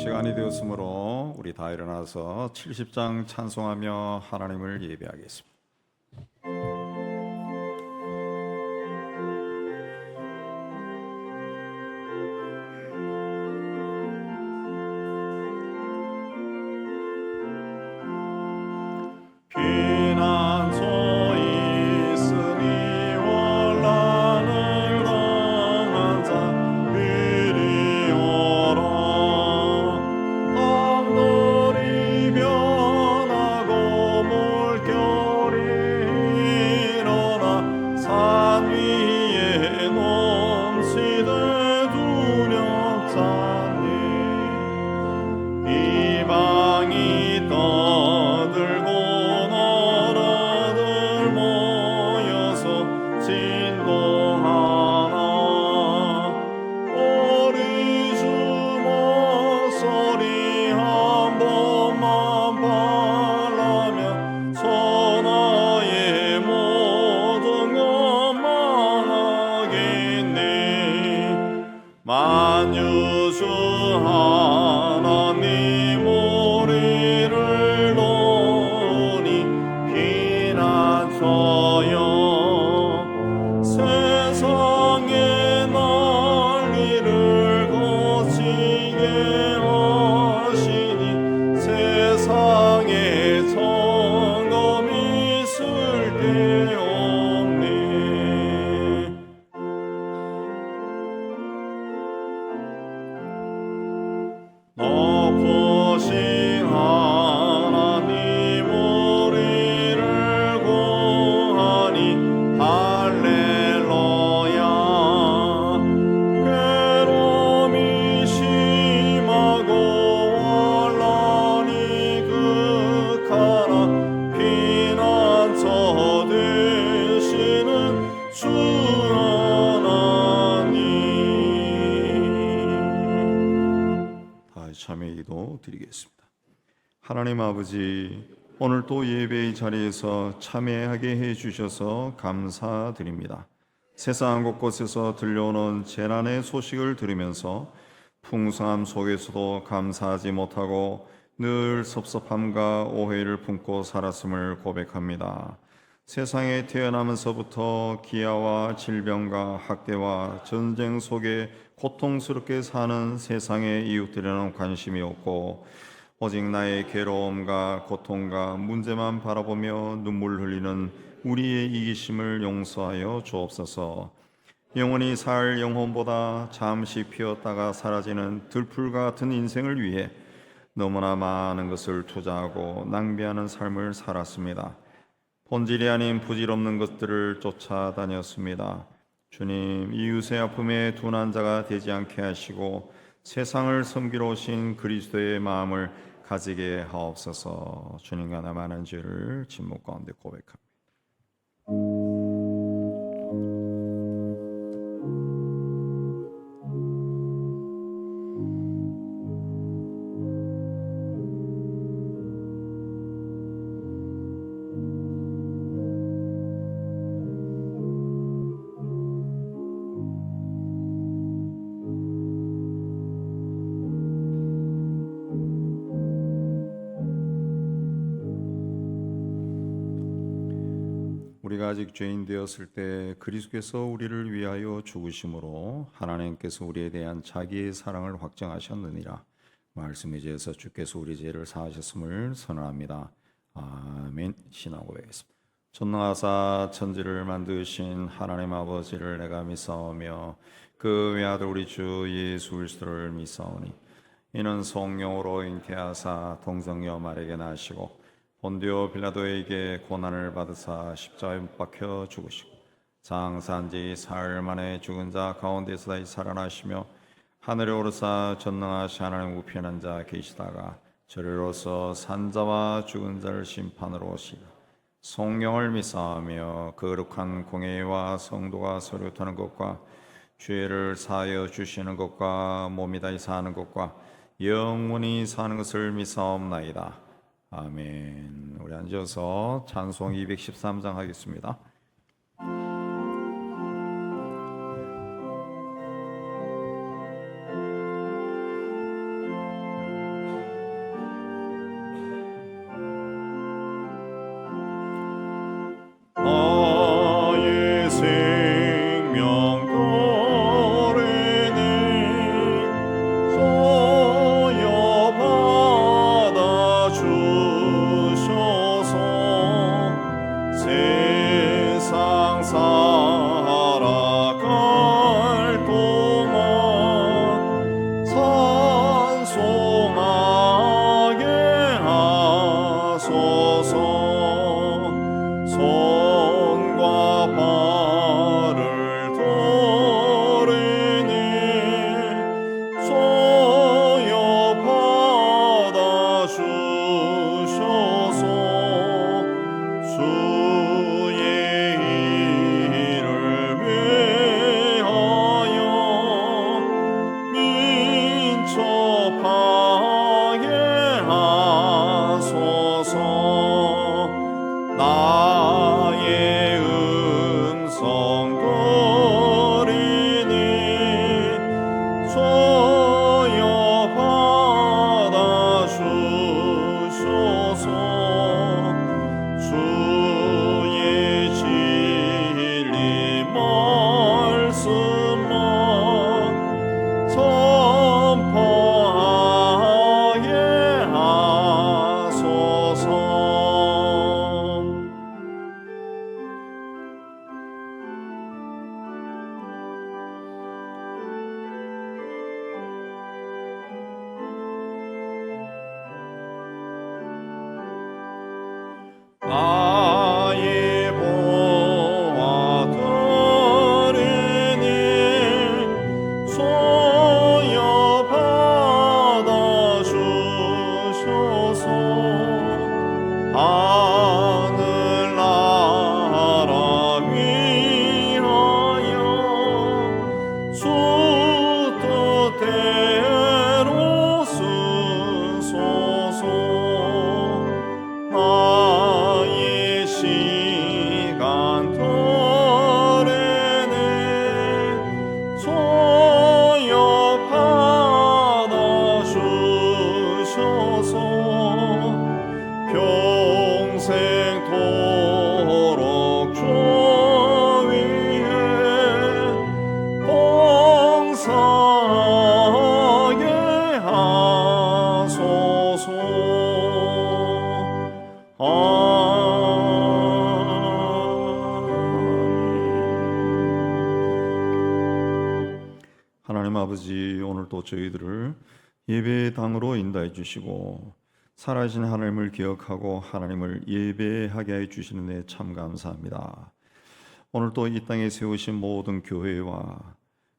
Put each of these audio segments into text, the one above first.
시간이 되었으므로 우리 다 일어나서 70장 찬송하며 하나님을 예배하겠습니다. 만유주 하나님 우리를 노니 피난처여 세상의 난리를 거치게 하시니 세상에 정검이 쓸데없네. 높으신 하나님 우리를 구하니 할렐루야. 괴로움이 심하고 환난이 극하나 피난처 되시는 주 참여 기도 드리겠습니다. 하나님 아버지, 오늘 또 예배의 자리에서 참여하게 해주셔서 감사드립니다. 세상 곳곳에서 들려오는 재난의 소식을 들으면서 풍성함 속에서도 감사하지 못하고 늘 섭섭함과 오해를 품고 살았음을 고백합니다. 세상에 태어나면서부터 기아와 질병과 학대와 전쟁 속에 고통스럽게 사는 세상의 이웃들에는 관심이 없고 오직 나의 괴로움과 고통과 문제만 바라보며 눈물 흘리는 우리의 이기심을 용서하여 주옵소서. 영원히 살 영혼보다 잠시 피었다가 사라지는 들풀과 같은 인생을 위해 너무나 많은 것을 투자하고 낭비하는 삶을 살았습니다. 본질이 아닌 부질없는 것들을 쫓아다녔습니다. 주님, 이웃의 아픔에 둔한 자가 되지 않게 하시고 세상을 섬기러 오신 그리스도의 마음을 가지게 하옵소서. 주님과 나 많은 죄를 침묵 가운데 고백합니다. 우리가 아직 죄인 되었을 때 그리스도께서 우리를 위하여 죽으심으로 하나님께서 우리에 대한 자기의 사랑을 확정하셨느니라. 말씀에 의해서 주께서 우리 죄를 사하셨음을 선언합니다. 아멘. 신앙 고백하겠습니다. 전능하사 천지를 만드신 하나님 아버지를 내가 믿사오며 그 외아들 우리 주 예수 그리스도를 믿사오니 이는 성령으로 잉태하사 동정녀 마리아에게 나시고 본디오 빌라도에게 고난을 받으사 십자가에 못 박혀 죽으시고 장사한 지 사흘 만에 죽은 자 가운데서 다시 살아나시며 하늘에 오르사 전능하신 하나님 우편한 자 계시다가 저리로서 산자와 죽은 자를 심판으로 오시라. 성령을 믿사하며 거룩한 공회와 성도가 서로 타는 것과 죄를 사하여 주시는 것과 몸이 다시 사는 것과 영원히 사는 것을 믿사옵나이다. 아멘. 우리 앉아서 찬송 213장 하겠습니다. 감사하게 하소서. 하나님 아버지, 오늘도 저희들을 예배의 당으로 인도해 주시고 살아계신 하나님을 기억하고 하나님을 예배하게 해 주시는 데 참 감사합니다. 오늘도 이 땅에 세우신 모든 교회와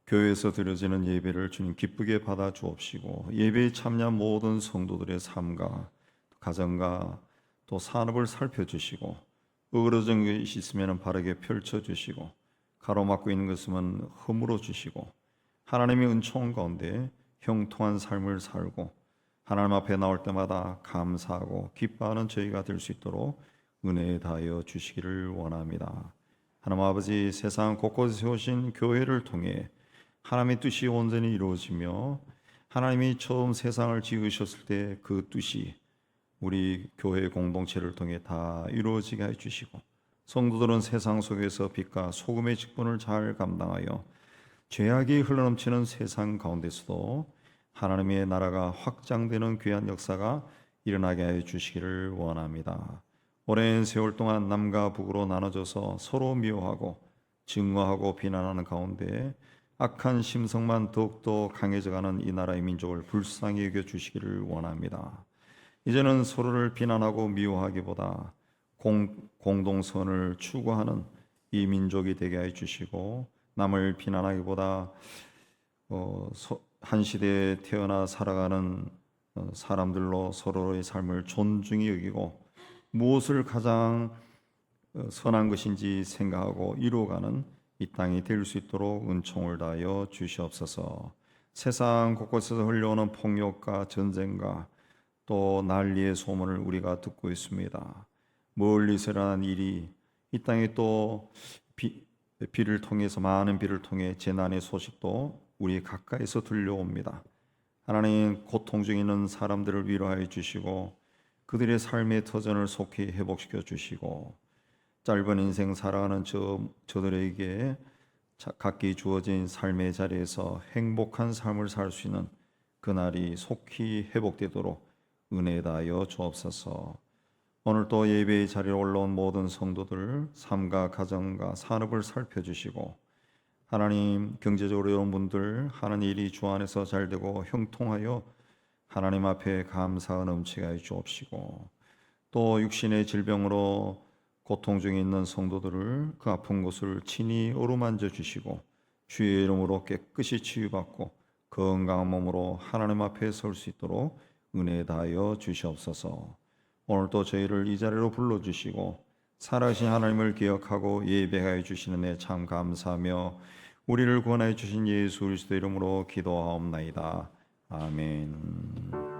교회에서 드려지는 예배를 주님 기쁘게 받아 주옵시고, 예배에 참여한 모든 성도들의 삶과 가정과 또 산업을 살펴주시고, 어그러진 것이 있으면 바르게 펼쳐주시고, 가로막고 있는 것은 허물어 주시고, 하나님의 은총 가운데 형통한 삶을 살고 하나님 앞에 나올 때마다 감사하고 기뻐하는 저희가 될 수 있도록 은혜에 다하여 주시기를 원합니다. 하나님 아버지, 세상 곳곳에 세우신 교회를 통해 하나님의 뜻이 온전히 이루어지며, 하나님이 처음 세상을 지으셨을 때 그 뜻이 우리 교회 공동체를 통해 다 이루어지게 해주시고, 성도들은 세상 속에서 빛과 소금의 직분을 잘 감당하여 죄악이 흘러넘치는 세상 가운데서도 하나님의 나라가 확장되는 귀한 역사가 일어나게 해 주시기를 원합니다. 오랜 세월 동안 남과 북으로 나눠져서 서로 미워하고 증오하고 비난하는 가운데 악한 심성만 더욱더 강해져가는 이 나라의 민족을 불쌍히 여겨 주시기를 원합니다. 이제는 서로를 비난하고 미워하기보다 공동선을 추구하는 이 민족이 되게 해 주시고, 남을 비난하기보다 한 시대에 태어나 살아가는 사람들로 서로의 삶을 존중히 여기고 무엇을 가장 선한 것인지 생각하고 이루어가는 이 땅이 될 수 있도록 은총을 다하여 주시옵소서. 세상 곳곳에서 흘러오는 폭력과 전쟁과 또 난리의 소문을 우리가 듣고 있습니다. 멀리서 일어난 일이 이 땅에 또 비를 통해서, 많은 비를 통해 재난의 소식도 우리 가까이서 들려옵니다. 하나님, 고통 중에 있는 사람들을 위로하여 주시고 그들의 삶의 터전을 속히 회복시켜 주시고, 짧은 인생 살아가는 저들에게 각기 주어진 삶의 자리에서 행복한 삶을 살 수 있는 그날이 속히 회복되도록 은혜 다하여 주옵소서. 오늘도 예배의 자리에 올라온 모든 성도들 삶과 가정과 산업을 살펴주시고, 하나님, 경제적으로 어려운 분들 하는 일이 주 안에서 잘되고 형통하여 하나님 앞에 감사와 넘치게 해 주옵시고, 또 육신의 질병으로 고통 중에 있는 성도들을 그 아픈 곳을 친히 어루만져 주시고 주의 이름으로 깨끗이 치유받고 건강한 몸으로 하나님 앞에 설 수 있도록 은혜 다하여 주시옵소서. 오늘도 저희를 이 자리로 불러주시고 살아계신 하나님을 기억하고 예배하여 주시는 데 참 감사하며, 우리를 구원하여 주신 예수 그리스도 이름으로 기도하옵나이다. 아멘.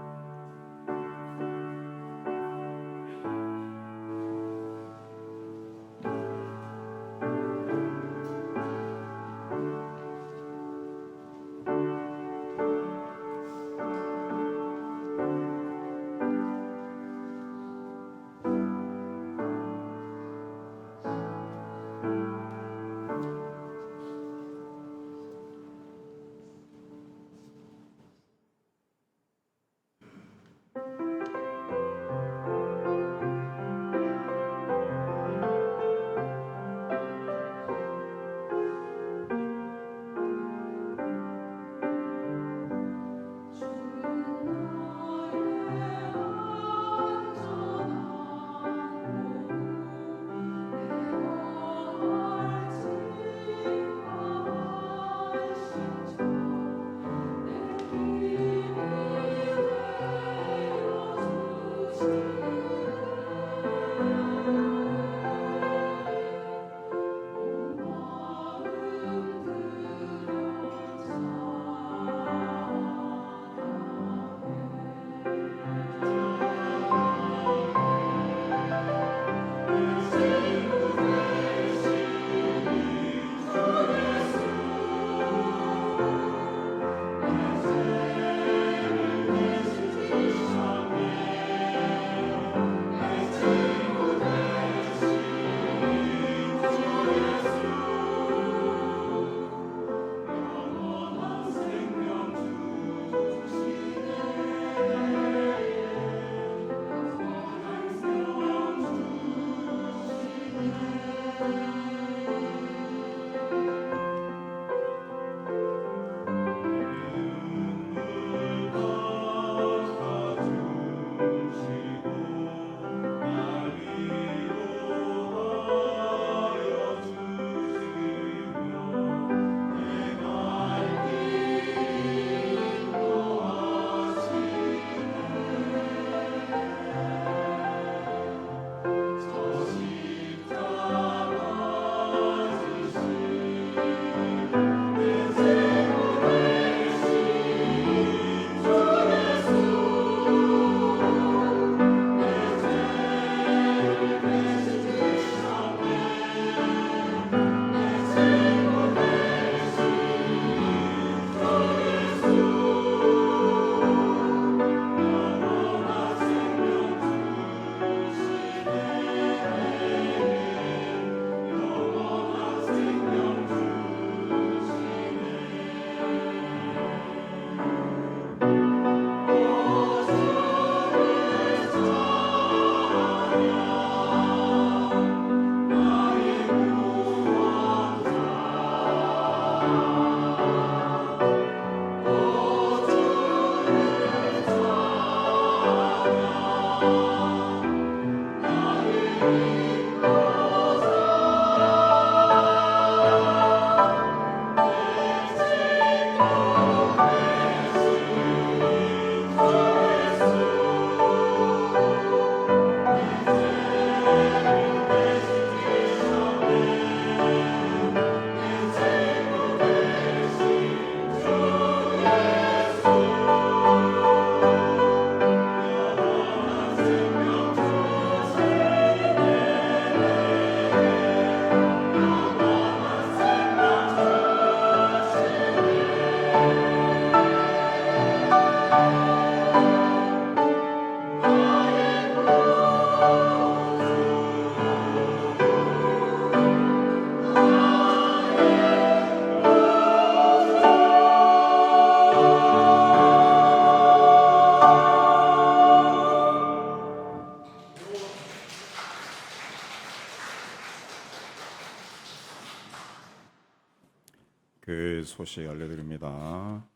소식 알려드립니다.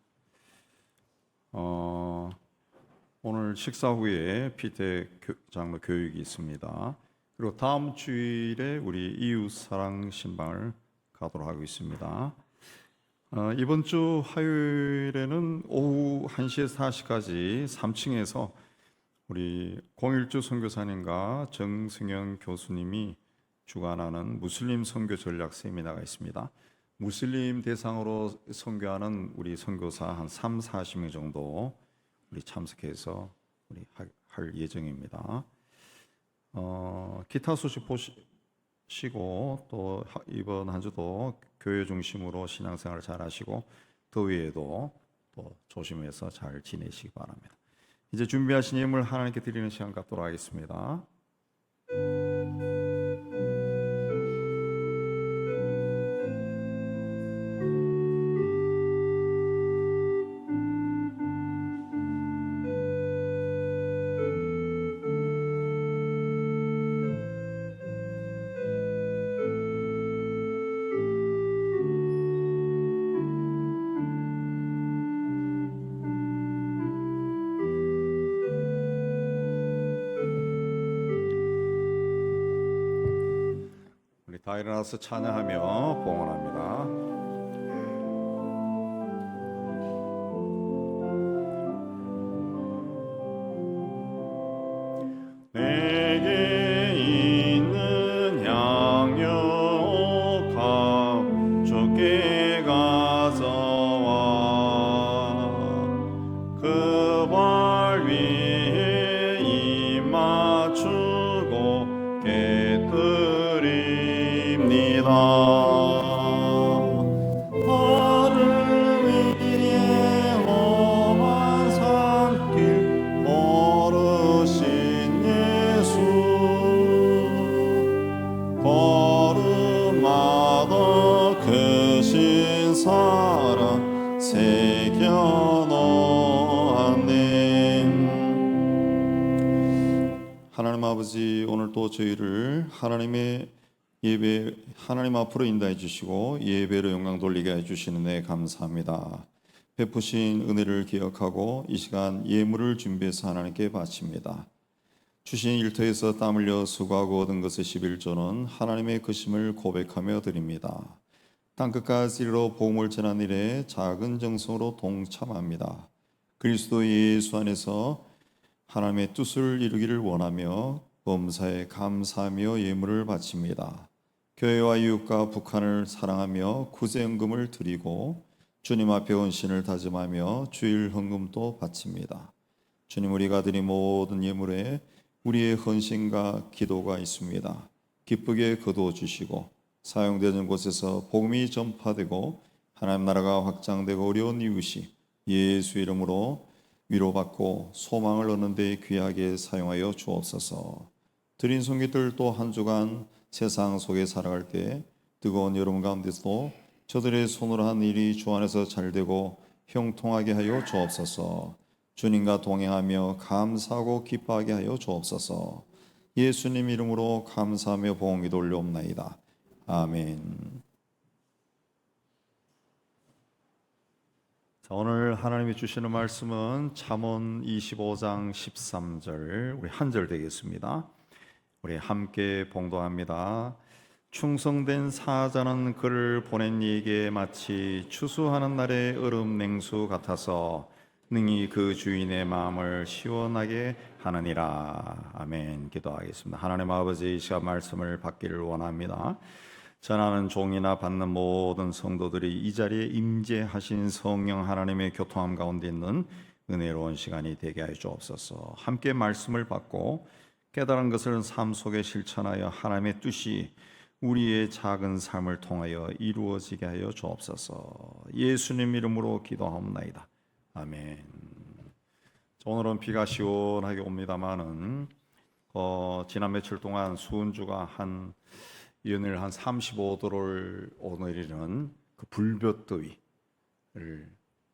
오늘 식사 후에 피테 장로 교육이 있습니다. 그리고 다음 주일에 우리 이웃 사랑 신방을 가도록 하고 있습니다. 이번 주 화요일에는 오후 1시에서 4시까지 3층에서 우리 공일주 선교사님과 정승현 교수님이 주관하는 무슬림 선교 전략 세미나가 있습니다. 무슬림 대상으로 선교하는 우리 선교사 한 40명 정도 우리 참석해서 우리 할 예정입니다. 기타 소식 보시고 또 이번 한 주도 교회 중심으로 신앙생활 잘 하시고 더위에도 또 조심해서 잘 지내시기 바랍니다. 이제 준비하신 예물 하나님께 드리는 시간 갖도록 하겠습니다. 다 일어나서 찬양하며 봉헌합니다. 내게 있는 양육함 주께 가져와 그 발 위에 입 맞추고 깨뜨립니다. 나를 위해 험한 산길 걸으신 예수 걸음마다 크신 사랑 새겨놓았네. 하나님 아버지, 오늘 또 저희를 하나님의 예배 하나님 앞으로 인도해 주시고 예배로 영광 돌리게 해 주시는 데 감사합니다. 베푸신 은혜를 기억하고 이 시간 예물을 준비해서 하나님께 바칩니다. 주신 일터에서 땀 흘려 수고하고 얻은 것의 11조는 하나님의 크심을 고백하며 드립니다. 땅끝까지 이르러 복음을 전한 일에 작은 정성으로 동참합니다. 그리스도 예수 안에서 하나님의 뜻을 이루기를 원하며 범사에 감사하며 예물을 바칩니다. 교회와 이웃과 북한을 사랑하며 구제연금을 드리고 주님 앞에 헌신을 다짐하며 주일 헌금도 바칩니다. 주님, 우리가 드린 모든 예물에 우리의 헌신과 기도가 있습니다. 기쁘게 거두어주시고 사용되는 곳에서 복음이 전파되고 하나님 나라가 확장되고 어려운 이웃이 예수 이름으로 위로받고 소망을 얻는 데 귀하게 사용하여 주옵소서. 드린 손길들 또 한 주간 세상 속에 살아갈 때 뜨거운 여름 가운데서도 저들의 손으로 한 일이 주 안에서 잘되고 형통하게 하여 주옵소서. 주님과 동행하며 감사하고 기뻐하게 하여 주옵소서. 예수님 이름으로 감사하며 봉헌 돌려옵나이다. 아멘. 자, 오늘 하나님이 주시는 말씀은 잠언 25장 13절 우리 한 절 되겠습니다. 우리 함께 봉독합니다. 충성된 사자는 그를 보낸 이에게 마치 추수하는 날의 얼음 냉수 같아서 능히 그 주인의 마음을 시원하게 하느니라. 아멘. 기도하겠습니다. 하나님 아버지, 이 시간 말씀을 받기를 원합니다. 전하는 종이나 받는 모든 성도들이 이 자리에 임재하신 성령 하나님의 교통함 가운데 있는 은혜로운 시간이 되게 하여 주옵소서. 함께 말씀을 받고 깨달은 것을 삶 속에 실천하여 하나님의 뜻이 우리의 작은 삶을 통하여 이루어지게 하여 주옵소서. 예수님 이름으로 기도하옵나이다. 아멘. 오늘은 비가 시원하게 옵니다만은 지난 며칠 동안 수은주가 한 연일 한 35도를 오르는 그 불볕더위를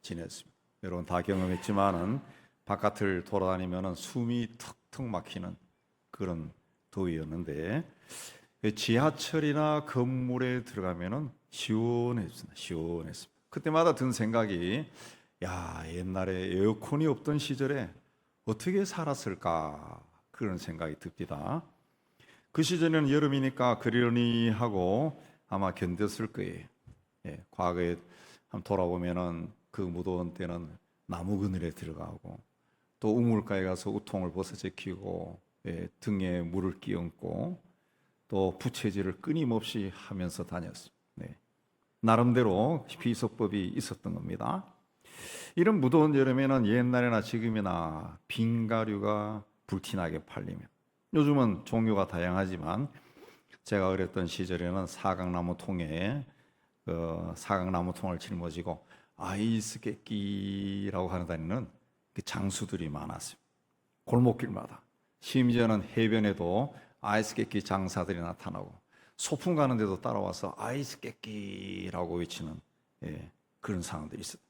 지냈습니다. 여러분 다 경험했지만은 바깥을 돌아다니면은 숨이 턱턱 막히는 그런 더위였는데 지하철이나 건물에 들어가면은 시원했습니다. 시원했습니다. 그때마다 든 생각이, 야, 옛날에 에어컨이 없던 시절에 어떻게 살았을까, 그런 생각이 듭니다. 그 시절에는 여름이니까 그러니 하고 아마 견뎠을 거예요. 예, 과거에 한번 돌아보면은 그 무더운 때는 나무 그늘에 들어가고 또 우물가에 가서 우통을 벗어 제끼고, 예, 등에 물을 끼얹고 또 부채질을 끊임없이 하면서 다녔습니다. 네. 나름대로 비서법이 있었던 겁니다. 이런 무더운 여름에는 옛날이나 지금이나 빙가류가 불티나게 팔리면, 요즘은 종류가 다양하지만 제가 어렸던 시절에는 사각나무 통에 사각나무 통을 짊어지고 아이스 깨끼라고 하는 다니는 그 장수들이 많았어요. 골목길마다, 심지어는 해변에도 아이스 깨끼 장사들이 나타나고 소풍 가는 데도 따라와서 아이스 깨끼라고 외치는, 예, 그런 상황들이 있어요.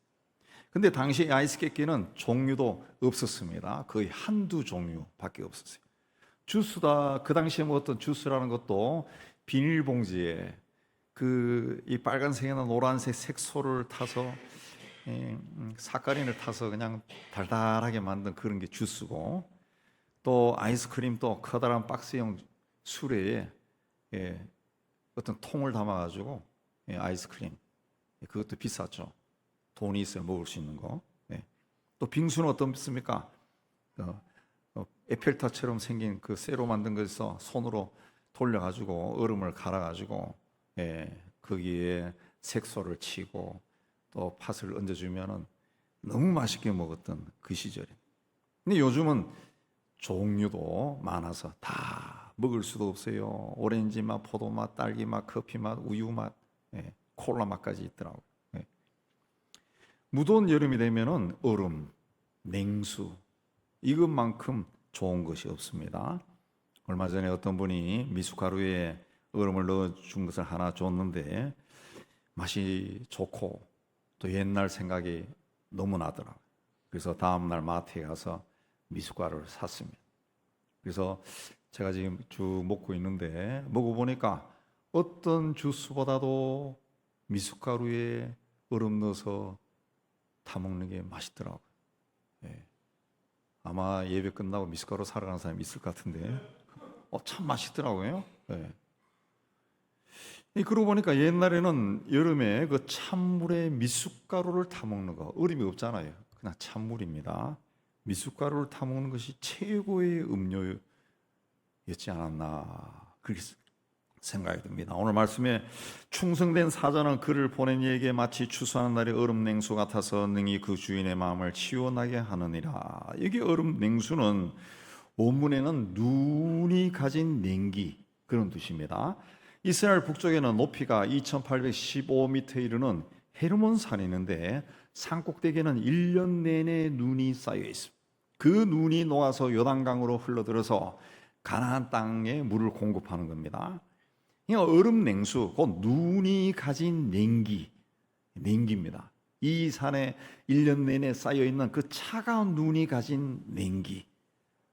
근데 당시 아이스 깨끼는 종류도 없었습니다. 거의 한두 종류밖에 없었어요. 주스다, 그 당시에 먹었던 주스라는 것도 비닐봉지에 이 빨간색이나 노란색 색소를 타서, 사카린을 타서 그냥 달달하게 만든 그런 게 주스고, 또 아이스크림도 커다란 박스형 수레에, 예, 어떤 통을 담아가지고, 예, 아이스크림, 그것도 비쌌죠. 돈이 있어야 먹을 수 있는 거. 예. 또 빙수는 어떻습니까? 에펠탑처럼 생긴 그 쇠로 만든 것에서 손으로 돌려가지고 얼음을 갈아가지고, 예, 거기에 색소를 치고 또 팥을 얹어주면은 너무 맛있게 먹었던 그 시절에. 근데 요즘은 종류도 많아서 다 먹을 수도 없어요. 오렌지 맛, 포도 맛, 딸기 맛, 커피 맛, 우유 맛, 예, 콜라 맛까지 있더라고요. 예. 무더운 여름이 되면은 얼음, 냉수, 이것만큼 좋은 것이 없습니다. 얼마 전에 어떤 분이 미숫가루에 얼음을 넣어준 것을 하나 줬는데 맛이 좋고 또 옛날 생각이 너무 나더라고요. 그래서 다음날 마트에 가서 미숫가루를 샀습니다. 그래서 제가 지금 쭉 먹고 있는데, 먹어보니까 어떤 주스보다도 미숫가루에 얼음 넣어서 타먹는 게 맛있더라고요. 예. 아마 예배 끝나고 미숫가루 사러 가는 사람이 있을 것 같은데, 참 맛있더라고요. 예. 그러고 보니까 옛날에는 여름에 그 찬물에 미숫가루를 타먹는 거, 얼음이 없잖아요. 그냥 찬물입니다. 미숫가루를 타먹는 것이 최고의 음료였지 않았나, 그렇게 생각이 듭니다. 오늘 말씀에 충성된 사자는 그를 보낸 이에게 마치 추수하는 날의 얼음 냉수 같아서 능히 그 주인의 마음을 시원하게 하느니라. 여기 얼음 냉수는 원문에는 눈이 가진 냉기, 그런 뜻입니다. 이스라엘 북쪽에는 높이가 2815m 이르는 헤르몬 산이 있는데 산 꼭대기에는 1년 내내 눈이 쌓여 있습니다. 그 눈이 녹아서 요단강으로 흘러들어서 가나안 땅에 물을 공급하는 겁니다. 얼음 냉수, 곧 눈이 가진 냉기입니다. 이 산에 1년 내내 쌓여 있는 그 차가운 눈이 가진 냉기,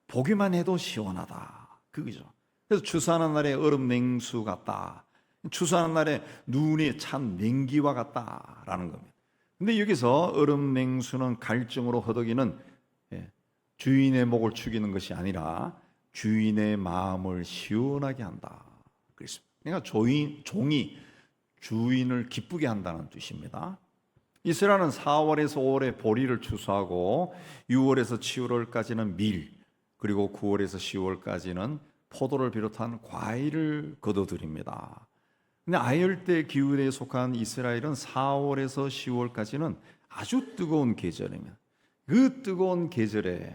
보기만 해도 시원하다, 그거죠. 그래서 추수하는 날에 얼음 냉수 같다, 추수하는 날에 눈이 찬 냉기와 같다라는 겁니다. 근데 여기서 얼음 냉수는 갈증으로 허덕이는, 주인의 목을 축이는 것이 아니라 주인의 마음을 시원하게 한다, 그랬습니다. 그러니까 종이 주인을 기쁘게 한다는 뜻입니다. 이스라엘은 4월에서 5월에 보리를 추수하고 6월에서 7월까지는 밀, 그리고 9월에서 10월까지는 포도를 비롯한 과일을 거둬들입니다. 근데 아열대 기후에 속한 이스라엘은 4월에서 10월까지는 아주 뜨거운 계절입니다. 그 뜨거운 계절에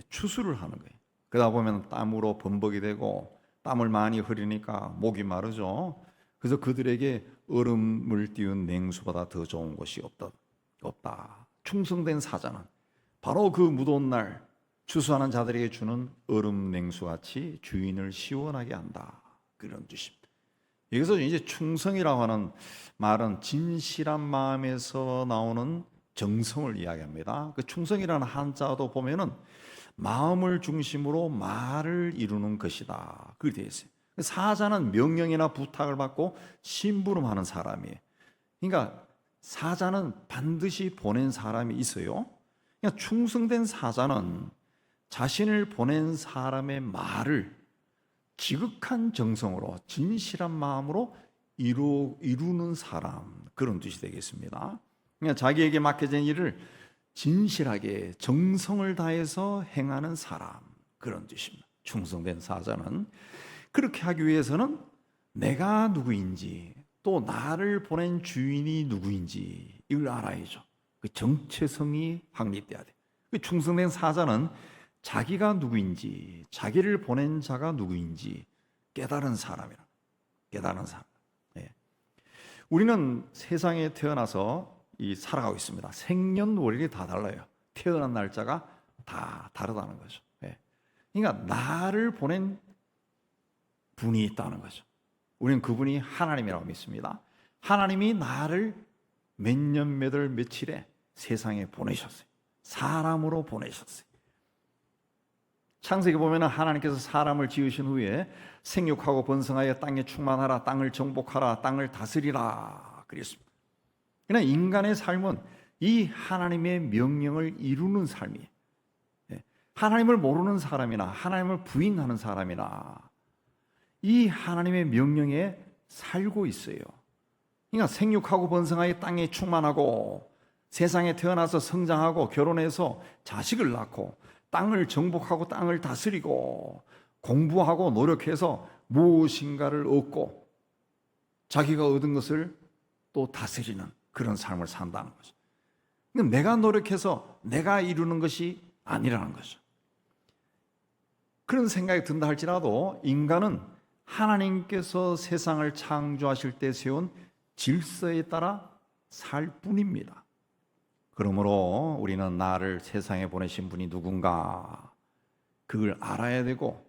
추수를 하는 거예요. 그러다 보면 땀으로 범벅이 되고 땀을 많이 흘리니까 목이 마르죠. 그래서 그들에게 얼음을 띄운 냉수보다 더 좋은 것이 없다. 충성된 사자는 바로 그 무더운 날 추수하는 자들에게 주는 얼음 냉수같이 주인을 시원하게 한다, 그런 뜻입니다. 여기서 이제 충성이라고 하는 말은 진실한 마음에서 나오는 정성을 이야기합니다. 그 충성이라는 한자도 보면은 마음을 중심으로 말을 이루는 것이다, 그렇게 되어 있어요. 사자는 명령이나 부탁을 받고 심부름하는 사람이에요. 그러니까 사자는 반드시 보낸 사람이 있어요. 그러니까 충성된 사자는 자신을 보낸 사람의 말을 지극한 정성으로 진실한 마음으로 이루는 사람, 그런 뜻이 되겠습니다. 그러니까 자기에게 맡겨진 일을 진실하게 정성을 다해서 행하는 사람, 그런 뜻입니다. 충성된 사자는 그렇게 하기 위해서는 내가 누구인지, 또 나를 보낸 주인이 누구인지 이걸 알아야죠. 그 정체성이 확립돼야 돼. 그 충성된 사자는 자기가 누구인지, 자기를 보낸 자가 누구인지 깨달은 사람이라. 깨달은 사람. 예. 우리는 세상에 태어나서 살아가고 있습니다. 생년월일이 다 달라요. 태어난 날짜가 다 다르다는 거죠. 예. 그러니까 나를 보낸 분이 있다는 거죠. 우리는 그분이 하나님이라고 믿습니다. 하나님이 나를 몇 년 몇 월 며칠에 세상에 보내셨어요. 사람으로 보내셨어요. 창세기 보면 하나님께서 사람을 지으신 후에 생육하고 번성하여 땅에 충만하라, 땅을 정복하라, 땅을 다스리라 그랬습니다. 그러나 인간의 삶은 이 하나님의 명령을 이루는 삶이에요. 하나님을 모르는 사람이나 하나님을 부인하는 사람이나 이 하나님의 명령에 살고 있어요. 그러니까 생육하고 번성하여 땅에 충만하고 세상에 태어나서 성장하고 결혼해서 자식을 낳고 땅을 정복하고 땅을 다스리고 공부하고 노력해서 무엇인가를 얻고 자기가 얻은 것을 또 다스리는 그런 삶을 산다는 거죠. 근데 내가 노력해서 내가 이루는 것이 아니라는 거죠. 그런 생각이 든다 할지라도 인간은 하나님께서 세상을 창조하실 때 세운 질서에 따라 살 뿐입니다. 그러므로 우리는 나를 세상에 보내신 분이 누군가 그걸 알아야 되고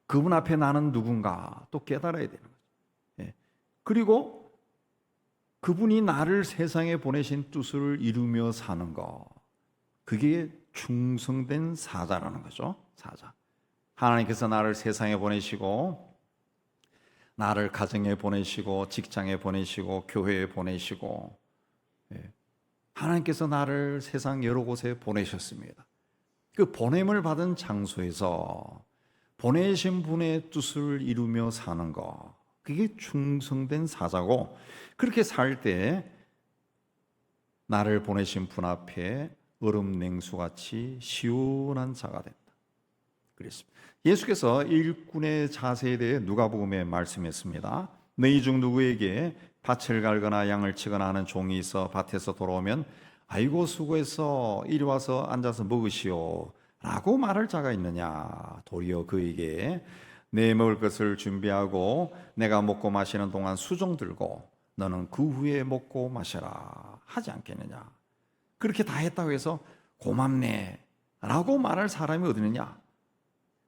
그분 앞에 나는 누군가 또 깨달아야 되는 거죠. 예. 그리고 그분이 나를 세상에 보내신 뜻을 이루며 사는 것, 그게 충성된 사자라는 거죠. 사자. 하나님께서 나를 세상에 보내시고 나를 가정에 보내시고 직장에 보내시고 교회에 보내시고 하나님께서 나를 세상 여러 곳에 보내셨습니다. 그 보냄을 받은 장소에서 보내신 분의 뜻을 이루며 사는 것, 그게 충성된 사자고, 그렇게 살 때 나를 보내신 분 앞에 얼음 냉수같이 시원한 자가 된다. 그랬습니다. 예수께서 일꾼의 자세에 대해 누가복음에 말씀했습니다. 너희 중 누구에게 밭을 갈거나 양을 치거나 하는 종이 있어 밭에서 돌아오면 아이고 수고해서 이리 와서 앉아서 먹으시오 라고 말할 자가 있느냐. 도리어 그에게 내 먹을 것을 준비하고 내가 먹고 마시는 동안 수종 들고 너는 그 후에 먹고 마셔라 하지 않겠느냐. 그렇게 다 했다고 해서 고맙네 라고 말할 사람이 어디 있느냐.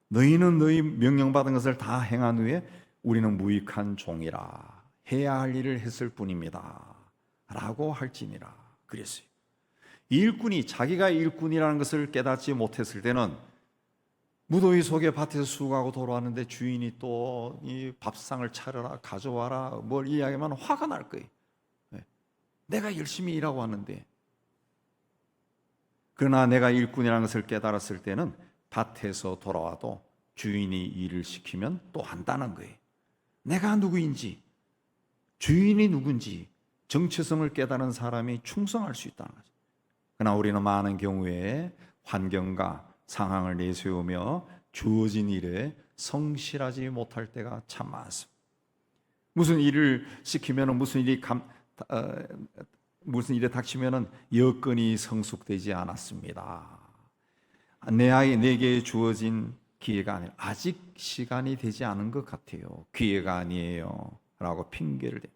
너희는 너희 명령받은 것을 다 행한 후에 우리는 무익한 종이라 해야 할 일을 했을 뿐입니다 라고 할지니라 그랬어요. 이 일꾼이 자기가 일꾼이라는 것을 깨닫지 못했을 때는 무더위 속에 밭에서 수고하고 돌아왔는데 주인이 또 이 밥상을 차려라 가져와라 뭘 이야기하면 화가 날 거예요. 내가 열심히 일하고 왔는데. 그러나 내가 일꾼이라는 것을 깨달았을 때는 밭에서 돌아와도 주인이 일을 시키면 또 한다는 거예요. 내가 누구인지, 주인이 누군지 정체성을 깨달은 사람이 충성할 수 있다는 거죠. 그러나 우리는 많은 경우에 환경과 상황을 내세우며 주어진 일에 성실하지 못할 때가 참 많습니다. 무슨 일을 시키면 무슨 일에 닥치면 여건이 성숙되지 않았습니다. 내게 주어진 기회가 아니라 아직 시간이 되지 않은 것 같아요. 기회가 아니에요 라고 핑계를 대.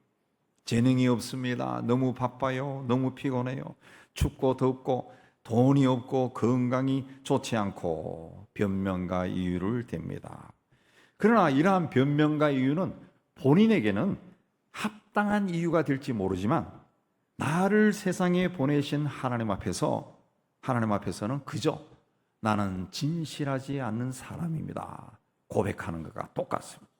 재능이 없습니다. 너무 바빠요. 너무 피곤해요. 춥고 덥고 돈이 없고 건강이 좋지 않고 변명과 이유를 댑니다. 그러나 이러한 변명과 이유는 본인에게는 합당한 이유가 될지 모르지만 나를 세상에 보내신 하나님 앞에서는 그저 나는 진실하지 않는 사람입니다 고백하는 것과 똑같습니다.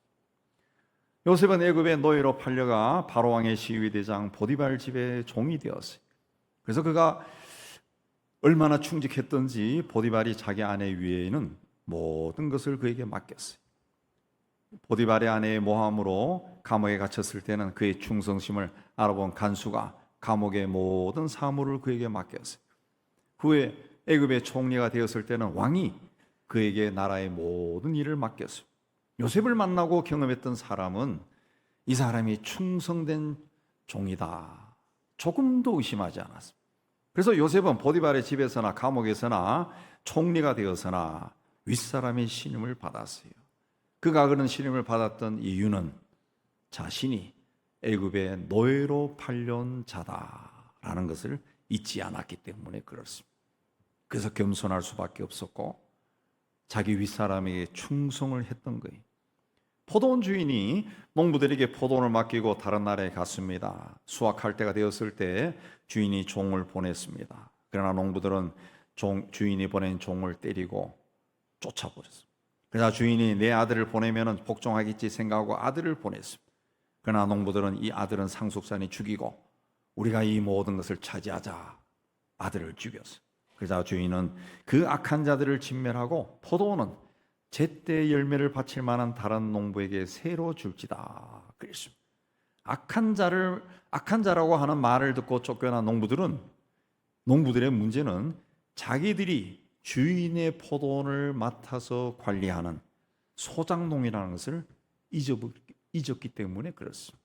요셉은 애굽의 노예로 팔려가 바로 왕의 시위대장 보디발 집의 종이 되었어요. 그래서 그가 얼마나 충직했던지 보디발이 자기 아내 위에는 모든 것을 그에게 맡겼어요. 보디발의 아내의 모함으로 감옥에 갇혔을 때는 그의 충성심을 알아본 간수가 감옥의 모든 사무를 그에게 맡겼어요. 후에 애굽의 총리가 되었을 때는 왕이 그에게 나라의 모든 일을 맡겼어요. 요셉을 만나고 경험했던 사람은 이 사람이 충성된 종이다, 조금도 의심하지 않았습니다. 그래서 요셉은 보디발의 집에서나 감옥에서나 총리가 되어서나 윗사람의 신임을 받았어요. 그가 그런 신임을 받았던 이유는 자신이 애굽의 노예로 팔려온 자다라는 것을 잊지 않았기 때문에 그렇습니다. 그래서 겸손할 수밖에 없었고 자기 윗사람에게 충성을 했던 거예요. 포도원 주인이 농부들에게 포도원을 맡기고 다른 나라에 갔습니다. 수확할 때가 되었을 때 주인이 종을 보냈습니다. 그러나 농부들은 주인이 보낸 종을 때리고 쫓아버렸습니다. 그러나 주인이 내 아들을 보내면 복종하겠지 생각하고 아들을 보냈습니다. 그러나 농부들은 이 아들은 상속산이 죽이고 우리가 이 모든 것을 차지하자 아들을 죽였어요. 그러자 주인은 그 악한 자들을 진멸하고 포도원은 제때 열매를 바칠 만한 다른 농부에게 새로 줄지다 그랬습니다. 악한 자라고 하는 말을 듣고 쫓겨난 농부들의 문제는 자기들이 주인의 포도원을 맡아서 관리하는 소장농이라는 것을 잊었기 때문에 그렇습니다.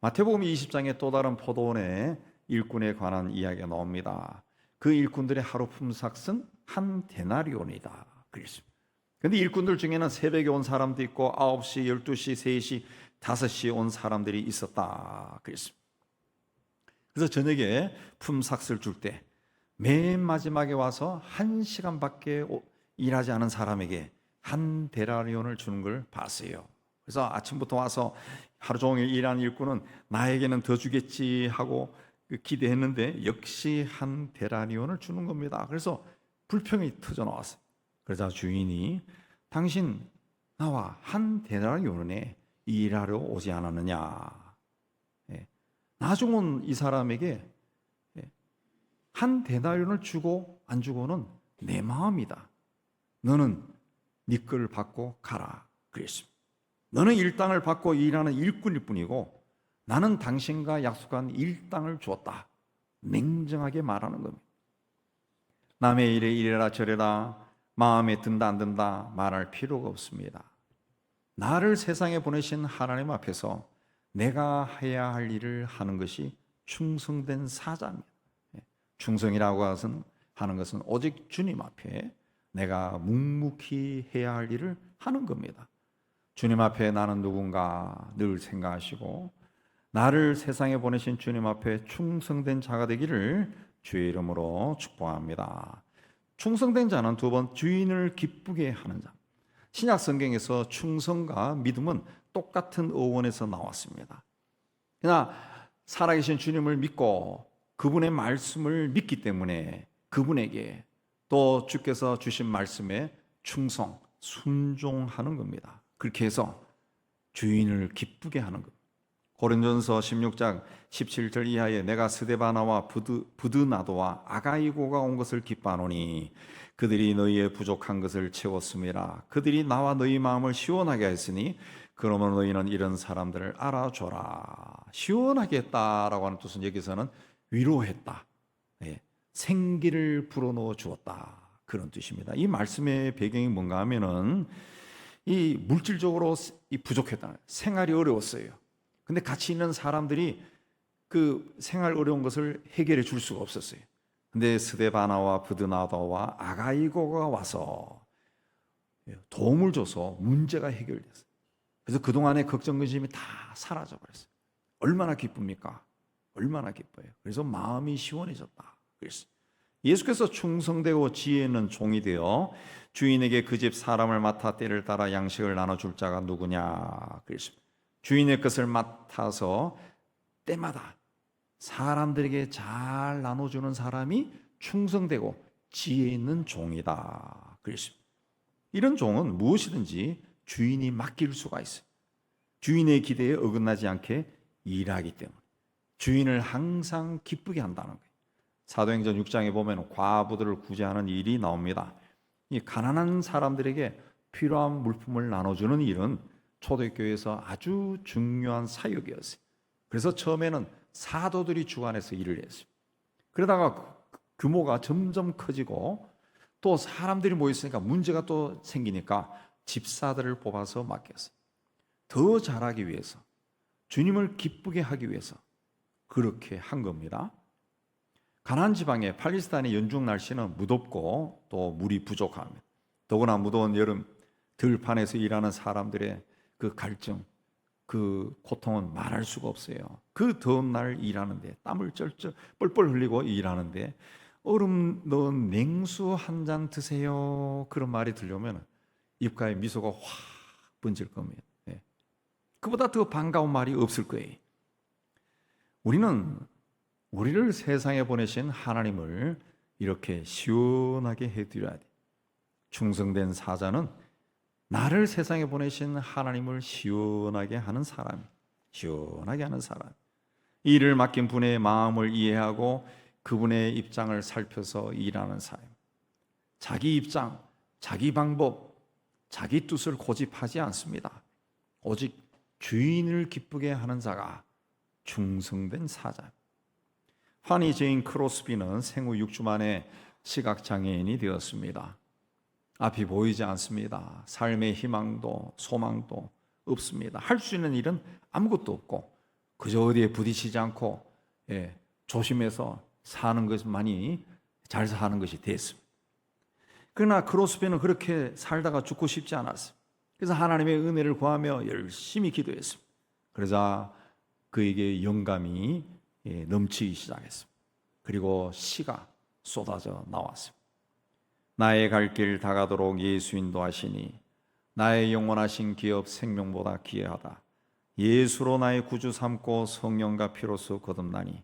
마태복음 20장에 또 다른 포도원의 일꾼에 관한 이야기가 나옵니다. 그 일꾼들의 하루 품삯은 한 데나리온이다 그랬습니다. 그런데 일꾼들 중에는 새벽에 온 사람도 있고 9시, 12시, 3시, 5시에 온 사람들이 있었다 그랬습니다. 그래서 저녁에 품삯을 줄 때 맨 마지막에 와서 1시간밖에 일하지 않은 사람에게 한 데나리온을 주는 걸 봤어요. 그래서 아침부터 와서 하루 종일 일한 일꾼은 나에게는 더 주겠지 하고 기대했는데 역시 한 데나리온을 주는 겁니다. 그래서 불평이 터져 나왔어요. 그러자 주인이 당신 나와 한 데나리온에 일하러 오지 않았느냐. 나중 온 이 사람에게 한 데나리온을 주고 안 주고는 내 마음이다. 너는 네 걸 받고 가라 그랬습니다. 너는 일당을 받고 일하는 일꾼일 뿐이고 나는 당신과 약속한 일당을 주었다. 냉정하게 말하는 겁니다. 남의 일에 이래라 저래라 마음에 든다 안 든다 말할 필요가 없습니다. 나를 세상에 보내신 하나님 앞에서 내가 해야 할 일을 하는 것이 충성된 사자입니다. 충성이라고 하는 것은 오직 주님 앞에 내가 묵묵히 해야 할 일을 하는 겁니다. 주님 앞에 나는 누군가 늘 생각하시고 나를 세상에 보내신 주님 앞에 충성된 자가 되기를 주의 이름으로 축복합니다. 충성된 자는 두 번 주인을 기쁘게 하는 자. 신약 성경에서 충성과 믿음은 똑같은 어원에서 나왔습니다. 그러나 살아계신 주님을 믿고 그분의 말씀을 믿기 때문에 그분에게 또 주께서 주신 말씀에 충성, 순종하는 겁니다. 그렇게 해서 주인을 기쁘게 하는 겁니다. 고린도전서 16장 17절 이하에 내가 스데바나와 부드나도와 아가이고가 온 것을 기뻐하노니 그들이 너희의 부족한 것을 채웠음이라. 그들이 나와 너희 마음을 시원하게 했으니 그러면 너희는 이런 사람들을 알아줘라. 시원하게 했다라고 하는 뜻은 여기서는 위로했다, 생기를 불어넣어 주었다 그런 뜻입니다. 이 말씀의 배경이 뭔가 하면은 이 물질적으로 부족했다, 생활이 어려웠어요. 근데 같이 있는 사람들이 그 생활 어려운 것을 해결해 줄 수가 없었어요. 근데 스데바나와 부드나도와 아가이고가 와서 도움을 줘서 문제가 해결됐어요. 그래서 그동안의 걱정 근심이 다 사라져 버렸어요. 얼마나 기쁩니까? 얼마나 기뻐요. 그래서 마음이 시원해졌다 그랬어요. 예수께서 충성되고 지혜 있는 종이 되어 주인에게 그 집 사람을 맡아 때를 따라 양식을 나눠줄 자가 누구냐 그랬습니다. 주인의 것을 맡아서 때마다 사람들에게 잘 나눠주는 사람이 충성되고 지혜 있는 종이다 그랬습니다. 이런 종은 무엇이든지 주인이 맡길 수가 있어요. 주인의 기대에 어긋나지 않게 일하기 때문에 주인을 항상 기쁘게 한다는 거예요. 사도행전 6장에 보면 과부들을 구제하는 일이 나옵니다. 이 가난한 사람들에게 필요한 물품을 나눠주는 일은 초대교회에서 아주 중요한 사역이었어요. 그래서 처음에는 사도들이 주관해서 일을 했어요. 그러다가 규모가 점점 커지고 또 사람들이 모였으니까 문제가 또 생기니까 집사들을 뽑아서 맡겼어요. 더 잘하기 위해서, 주님을 기쁘게 하기 위해서 그렇게 한 겁니다. 가나안 지방의 팔레스타인의 연중 날씨는 무덥고 또 물이 부족합니다. 더구나 무더운 여름 들판에서 일하는 사람들의 그 갈증, 그 고통은 말할 수가 없어요. 그 더운 날 일하는데 땀을 쩔쩔 뻘뻘 흘리고 일하는데 얼음 넣은 냉수 한 잔 드세요. 그런 말이 들려오면 입가에 미소가 확 번질 겁니다. 그보다 더 반가운 말이 없을 거예요. 우리는 우리를 세상에 보내신 하나님을 이렇게 시원하게 해드려야 돼. 충성된 사자는 나를 세상에 보내신 하나님을 시원하게 하는 사람, 시원하게 하는 사람. 이 일을 맡긴 분의 마음을 이해하고 그분의 입장을 살펴서 일하는 사람. 자기 입장, 자기 방법, 자기 뜻을 고집하지 않습니다. 오직 주인을 기쁘게 하는 자가 충성된 사자. 파니 제인 크로스비는 생후 6주 만에 시각장애인이 되었습니다. 앞이 보이지 않습니다. 삶의 희망도 소망도 없습니다. 할 수 있는 일은 아무것도 없고 그저 어디에 부딪히지 않고 조심해서 사는 것만이 잘 사는 것이 됐습니다. 그러나 크로스비는 그렇게 살다가 죽고 싶지 않았어요. 그래서 하나님의 은혜를 구하며 열심히 기도했습니다. 그러자 그에게 영감이 넘치기 시작했습니다. 그리고 시가 쏟아져 나왔습니다. 나의 갈 길 다가도록 예수 인도하시니 나의 영원하신 기업 생명보다 귀하다. 예수로 나의 구주 삼고 성령과 피로써 거듭나니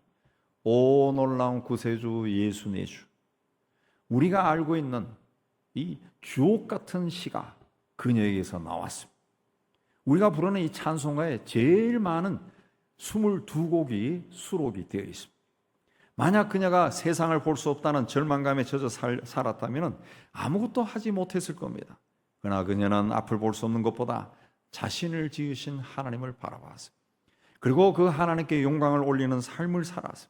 오 놀라운 구세주 예수 내 주. 우리가 알고 있는 이 주옥 같은 시가 그녀에게서 나왔습니다. 우리가 부르는 이 찬송가에 제일 많은 22곡이 수록이 되어 있습니다. 만약 그녀가 세상을 볼 수 없다는 절망감에 젖어 살았다면 아무것도 하지 못했을 겁니다. 그러나 그녀는 앞을 볼 수 없는 것보다 자신을 지으신 하나님을 바라봤어요. 그리고 그 하나님께 영광을 올리는 삶을 살았어요.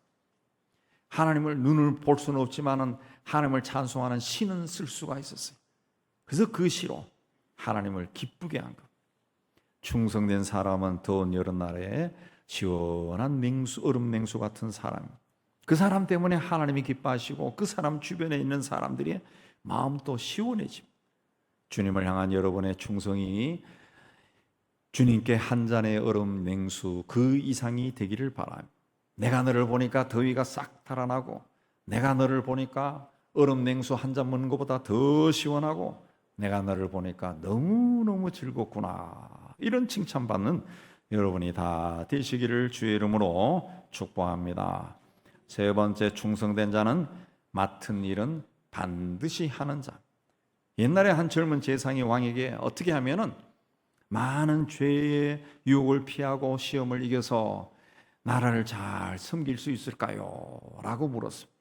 하나님을 눈을 볼 수는 없지만 하나님을 찬송하는 시는 쓸 수가 있었어요. 그래서 그 시로 하나님을 기쁘게 한 것. 충성된 사람은 더운 여름날에 시원한 냉수, 얼음 냉수 같은 사람. 그 사람 때문에 하나님이 기뻐하시고 그 사람 주변에 있는 사람들이 마음도 시원해집니다. 주님을 향한 여러분의 충성이 주님께 한 잔의 얼음 냉수 그 이상이 되기를 바랍니다. 내가 너를 보니까 더위가 싹 달아나고 내가 너를 보니까 얼음 냉수 한 잔 먹는 것보다 더 시원하고 내가 너를 보니까 너무너무 즐겁구나. 이런 칭찬받는 여러분이 다 되시기를 주의 이름으로 축복합니다. 세 번째, 충성된 자는 맡은 일은 반드시 하는 자. 옛날에 한 젊은 제상이 왕에게 어떻게 하면은 많은 죄의 유혹을 피하고 시험을 이겨서 나라를 잘 섬길 수 있을까요? 라고 물었습니다.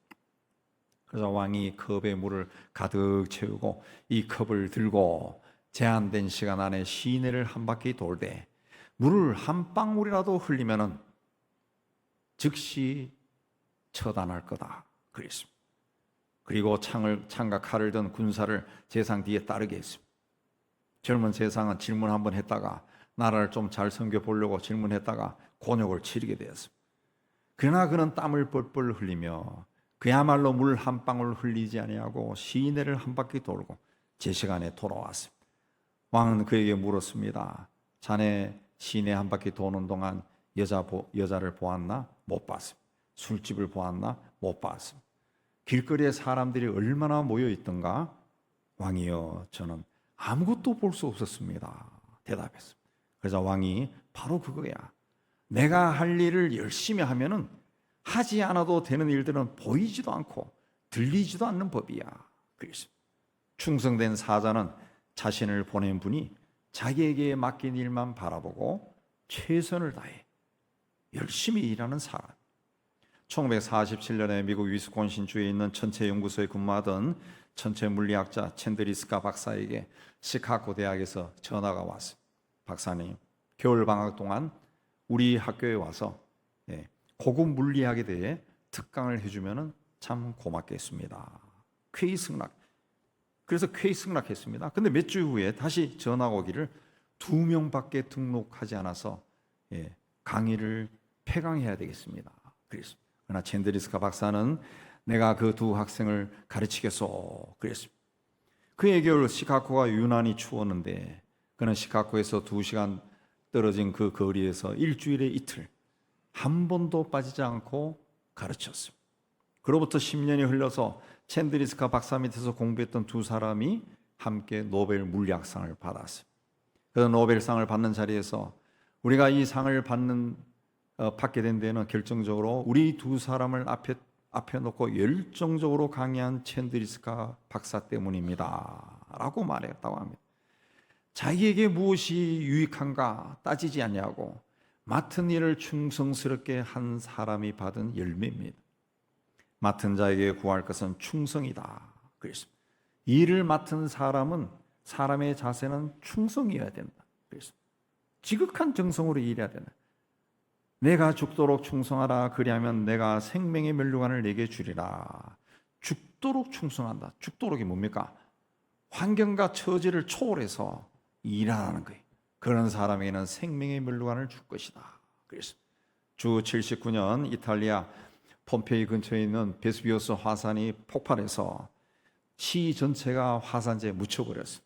그래서 왕이 컵에 물을 가득 채우고 이 컵을 들고 제한된 시간 안에 시내를 한 바퀴 돌되 물을 한 방울이라도 흘리면은 즉시 처단할 거다 그랬습니다. 그리고 창과 칼을 든 군사를 제상 뒤에 따르게 했습니다. 젊은 제상은 질문 한번 했다가 나라를 좀 잘 섬겨보려고 질문했다가 곤욕을 치르게 되었습니다. 그러나 그는 땀을 뻘뻘 흘리며 그야말로 물 한 방울 흘리지 아니하고 시내를 한 바퀴 돌고 제 시간에 돌아왔습니다. 왕은 그에게 물었습니다. 자네 시내 한 바퀴 도는 동안 여자를 보았나? 못 봤습니다. 술집을 보았나? 못 봤습니다. 길거리에 사람들이 얼마나 모여 있던가? 왕이여, 저는 아무것도 볼 수 없었습니다. 대답했습니다. 그래서 왕이 바로 그거야. 내가 할 일을 열심히 하면은 하지 않아도 되는 일들은 보이지도 않고 들리지도 않는 법이야. 그랬습니다. 충성된 사자는 자신을 보낸 분이 자기에게 맡긴 일만 바라보고 최선을 다해 열심히 일하는 사람. 1947년에 미국 위스콘신주에 있는 천체연구소에 근무하던 천체물리학자 챈드리스카 박사에게 시카고 대학에서 전화가 왔어요. 박사님, 겨울방학 동안 우리 학교에 와서 고급 물리학에 대해 특강을 해주면 참 고맙겠습니다. 쾌히 승낙. 그래서 쾌히 승낙했습니다. 근데 몇 주 후에 다시 전화가 오기를 2명밖에 등록하지 않아서 강의를 폐강해야 되겠습니다. 그랬습니다. 그러나 챈드리스카 박사는 내가 그 두 학생을 가르치겠소 그랬습니다. 그의 겨울 시카고가 유난히 추웠는데 그는 시카고에서 2시간 떨어진 그 거리에서 일주일에 이틀 한 번도 빠지지 않고 가르쳤습니다. 그로부터 10년이 흘러서 챈드리스카 박사 밑에서 공부했던 두 사람이 함께 노벨 물리학상을 받았습니다. 그 노벨상을 받는 자리에서 우리가 이 상을 받게 된 데는 결정적으로 우리 두 사람을 앞에 놓고 열정적으로 강의한 챈드리스카 박사 때문입니다 라고 말했다고 합니다. 자기에게 무엇이 유익한가 따지지 않냐고 맡은 일을 충성스럽게 한 사람이 받은 열매입니다. 맡은 자에게 구할 것은 충성이다 그랬습니다. 일을 맡은 사람의 자세는 충성이어야 된다 그랬습니다. 지극한 정성으로 일해야 된다. 내가 죽도록 충성하라 그리하면 내가 생명의 면류관을 내게 주리라. 죽도록 충성한다. 죽도록이 뭡니까? 환경과 처지를 초월해서 일하는 거예요. 그런 사람에게는 생명의 면류관을 줄 것이다. 그래서 주 79년 이탈리아 폼페이 근처에 있는 베스비오스 화산이 폭발해서 시 전체가 화산재에 묻혀버렸어요.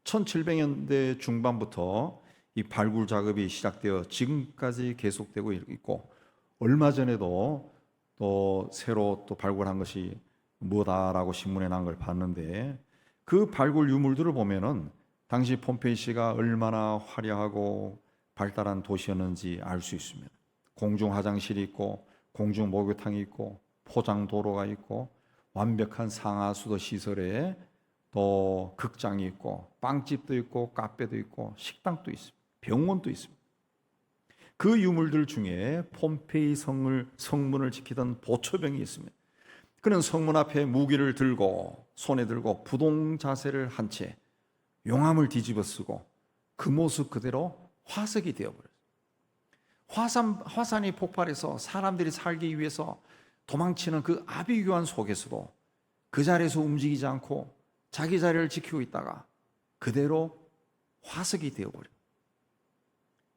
1700년대 중반부터 이 발굴 작업이 시작되어 지금까지 계속되고 있고 얼마 전에도 또 새로 또 발굴한 것이 뭐다라고 신문에 난 걸 봤는데 그 발굴 유물들을 보면은 당시 폼페이시가 얼마나 화려하고 발달한 도시였는지 알 수 있습니다. 공중 화장실이 있고 공중 목욕탕이 있고 포장 도로가 있고 완벽한 상하수도 시설에 또 극장이 있고 빵집도 있고 카페도 있고 식당도 있습니다. 병원도 있습니다. 그 유물들 중에 폼페이 성문을 지키던 보초병이 있습니다. 그는 성문 앞에 무기를 들고 손에 들고 부동 자세를 한 채 용암을 뒤집어 쓰고 그 모습 그대로 화석이 되어버렸어요. 화산이 폭발해서 사람들이 살기 위해서 도망치는 그 아비규환 속에서도 그 자리에서 움직이지 않고 자기 자리를 지키고 있다가 그대로 화석이 되어버려요.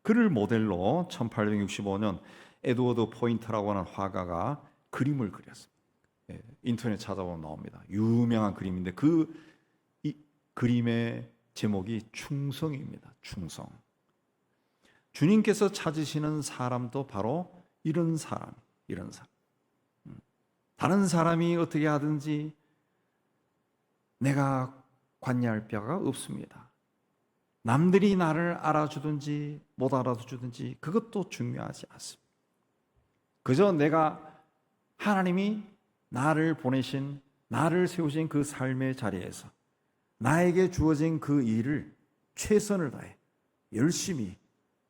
그를 모델로 1865년 에드워드 포인터라고 하는 화가가 그림을 그렸습니다. 인터넷 찾아보면 나옵니다. 유명한 그림인데 이 그림의 제목이 충성입니다. 충성. 주님께서 찾으시는 사람도 바로 이런 사람. 다른 사람이 어떻게 하든지 내가 관여할 바가 없습니다. 남들이 나를 알아주든지 못 알아주든지 그것도 중요하지 않습니다. 그저 내가 하나님이 나를 보내신, 나를 세우신 그 삶의 자리에서 나에게 주어진 그 일을 최선을 다해 열심히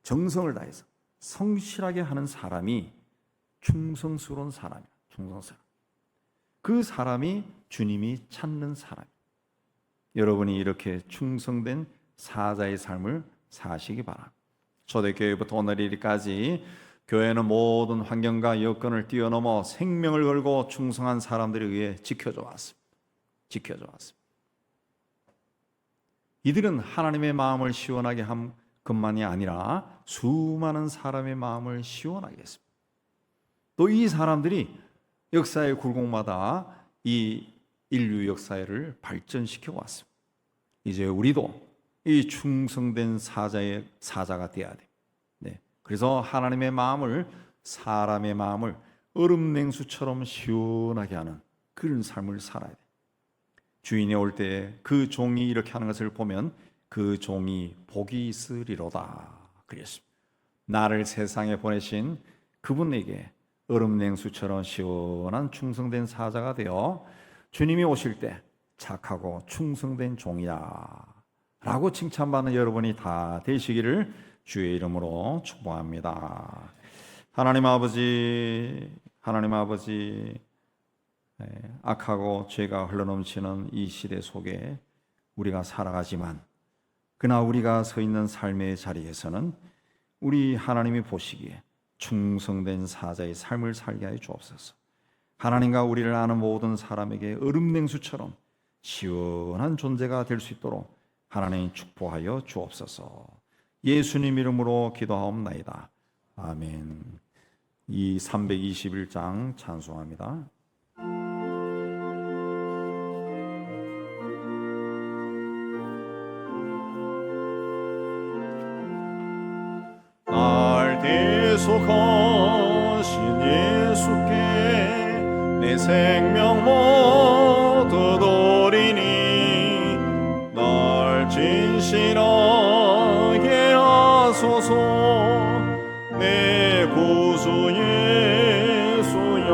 정성을 다해서 성실하게 하는 사람이 충성스러운 사람이야. 충성스러운. 그 사람이 주님이 찾는 사람이야. 여러분이 이렇게 충성된 사자의 삶을 사시기 바랍니다. 초대교회부터 오늘 이르기까지 교회는 모든 환경과 여건을 뛰어넘어 생명을 걸고 충성한 사람들에 의해 지켜져 왔습니다. 이들은 하나님의 마음을 시원하게 한 것만이 아니라 수많은 사람의 마음을 시원하게 했습니다. 또 이 사람들이 역사의 굴곡마다 이 인류 역사를 발전시켜 왔습니다. 이제 우리도 이 충성된 사자가 되어야 돼. 그래서 하나님의 마음을, 사람의 마음을 얼음 냉수처럼 시원하게 하는 그런 삶을 살아야 돼. 주인이 올 때 그 종이 이렇게 하는 것을 보면 그 종이 복이 있으리로다 그랬습니다. 나를 세상에 보내신 그분에게 얼음 냉수처럼 시원한 충성된 사자가 되어 주님이 오실 때 착하고 충성된 종이야 라고 칭찬받는 여러분이 다 되시기를 주의 이름으로 축복합니다. 하나님 아버지, 악하고 죄가 흘러넘치는 이 시대 속에 우리가 살아가지만, 그러나 우리가 서 있는 삶의 자리에서는 우리 하나님이 보시기에 충성된 사자의 삶을 살게 하여 주옵소서. 하나님과 우리를 아는 모든 사람에게 얼음냉수처럼 시원한 존재가 될 수 있도록 하나님 축복하여 주옵소서. 예수님 이름으로 기도하옵나이다. 아멘. 이 321장 찬송합니다. 날 대속하신 예수께 내 생명 모두 드리니 날 진실하게 하소서. 내 구주 예수여,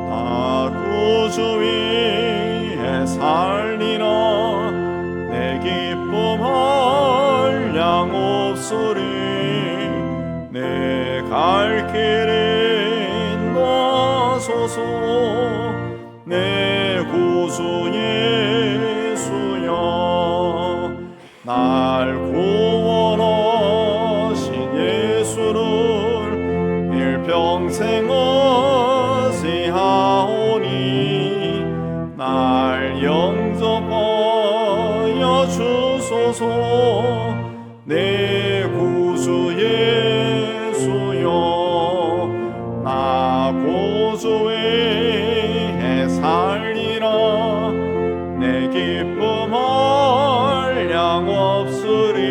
다 구주 위에 살리라. 내 기쁨 한량 없으리. 내 갈 길을 인도하소서. 내 구주 예수여, 날 구원하신 예수를 일평생 의지하오니 날 영접하여 주소서. 내 구주 예수여, 나 구주 위에 살리라. 내 기쁨 한량 없으리.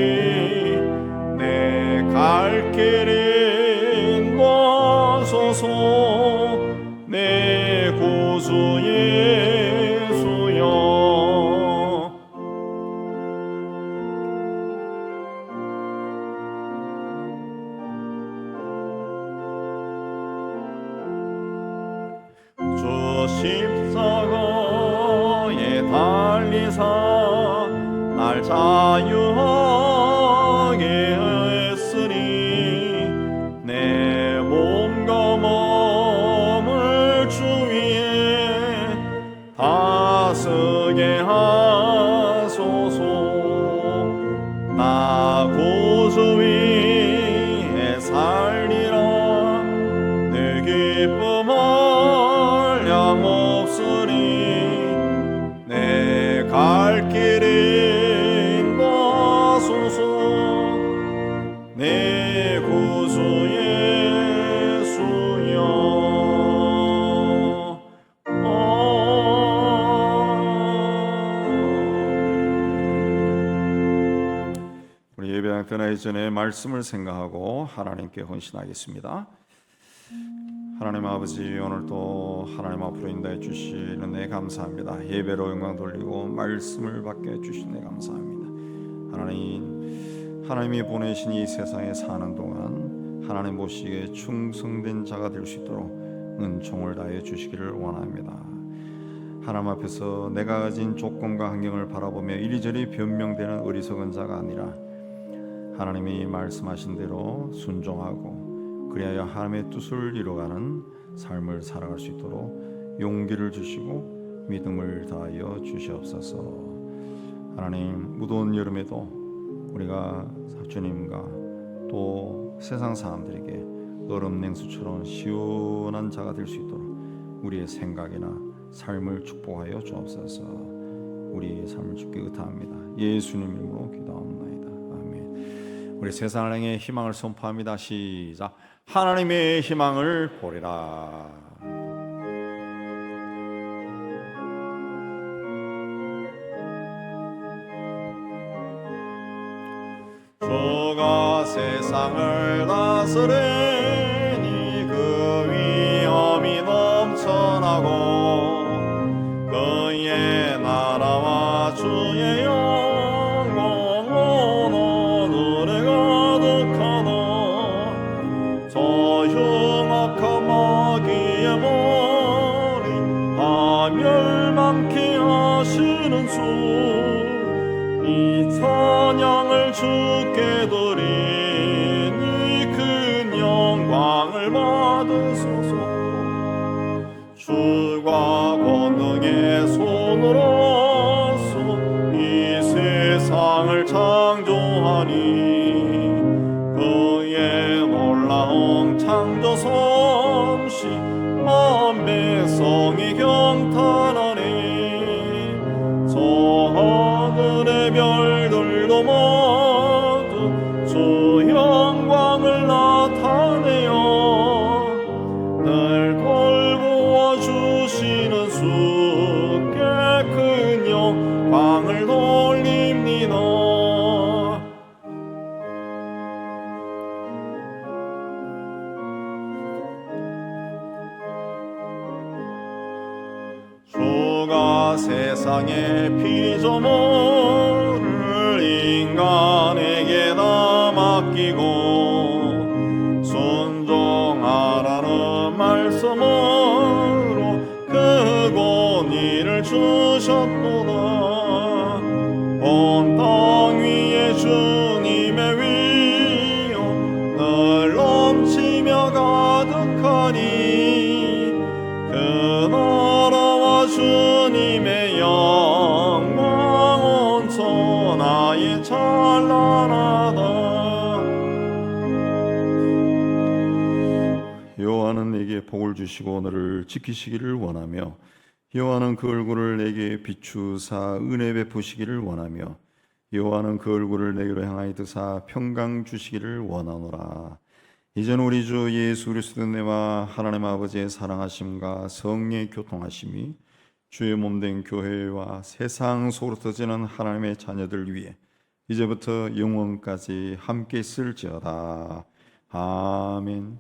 내 갈 길을 인도하소서. 내 구주 예수여. 주 십자가에 달리사 날 자유하게 했으니 내 몸과 몸을 주 위에 다스게 하소서. 나 구주 위에 살리라. 내 기쁨 한량 없으리. 내 갈 길을 인도하소서. 내 구주 예수여. 우리 예배당 떠나기 전에 말씀을 생각하고 하나님께 헌신하겠습니다. 하나님 아버지, 오늘도 하나님 앞으로 인도해 주시는 은혜 감사합니다. 예배로 영광 돌리고 말씀을 받게 해주신 은혜 감사합니다. 하나님이 보내신 이 세상에 사는 동안 하나님 보시기에 충성된 자가 될 수 있도록 은총을 다해 주시기를 원합니다. 하나님 앞에서 내가 가진 조건과 환경을 바라보며 이리저리 변명되는 어리석은 자가 아니라 하나님이 말씀하신 대로 순종하고 그리하여 하나님의 뜻을 이루어가는 삶을 살아갈 수 있도록 용기를 주시고 믿음을 다하여 주시옵소서. 하나님, 무더운 여름에도 우리가 주님과 또 세상 사람들에게 얼음 냉수처럼 시원한 자가 될 수 있도록 우리의 생각이나 삶을 축복하여 주옵소서. 우리의 삶을 주께 의탁합니다. 예수님 이름으로 기도합니다. 아멘. 우리 세상을 향해 희망을 선포합니다. 시작. 하나님의 희망을 보리라. 주가 세상을 다스리니 그 위엄이 넘쳐나고 그의 나라와 주의 영광은 오늘에 가득하다. 저 흉악한 마귀의 머리 다 멸망케 하시는 주 이 찬양을 주께 드리니 큰 영광을 받으소서. 주가 권능의 손으로서 이 세상을 창조하니 그의 놀라운 창조 솜씨 만 백성이 경탄하니 저 하늘의 별들도 모두 주 영광을 나타내어 늘 돌보아 주시는 주께 큰 영광을 돌립니다. 주가 세상의 피조물을 인간에게 다 맡기고 순종하라는 말씀으로 그 권위를 주셨도다. 온 땅 위에 주님의 위엄 늘 넘치며 가득하니 그 나라와 주님의 영광 온 천하에 찬란하다. 여호와는 내게 복을 주시고 너를 지키시기를 원하며 여호와는 그 얼굴을 내게 비추사 은혜 베푸시기를 원하며 여호와는 그 얼굴을 내게로 향하여 드사 평강 주시기를 원하노라. 이제는 우리 주 예수 그리스도 은혜와 하나님 아버지의 사랑하심과 성령의 교통하심이 주의 몸된 교회와 세상 속으로 터지는 하나님의 자녀들 위해 이제부터 영원까지 함께 있을지어다. 아멘.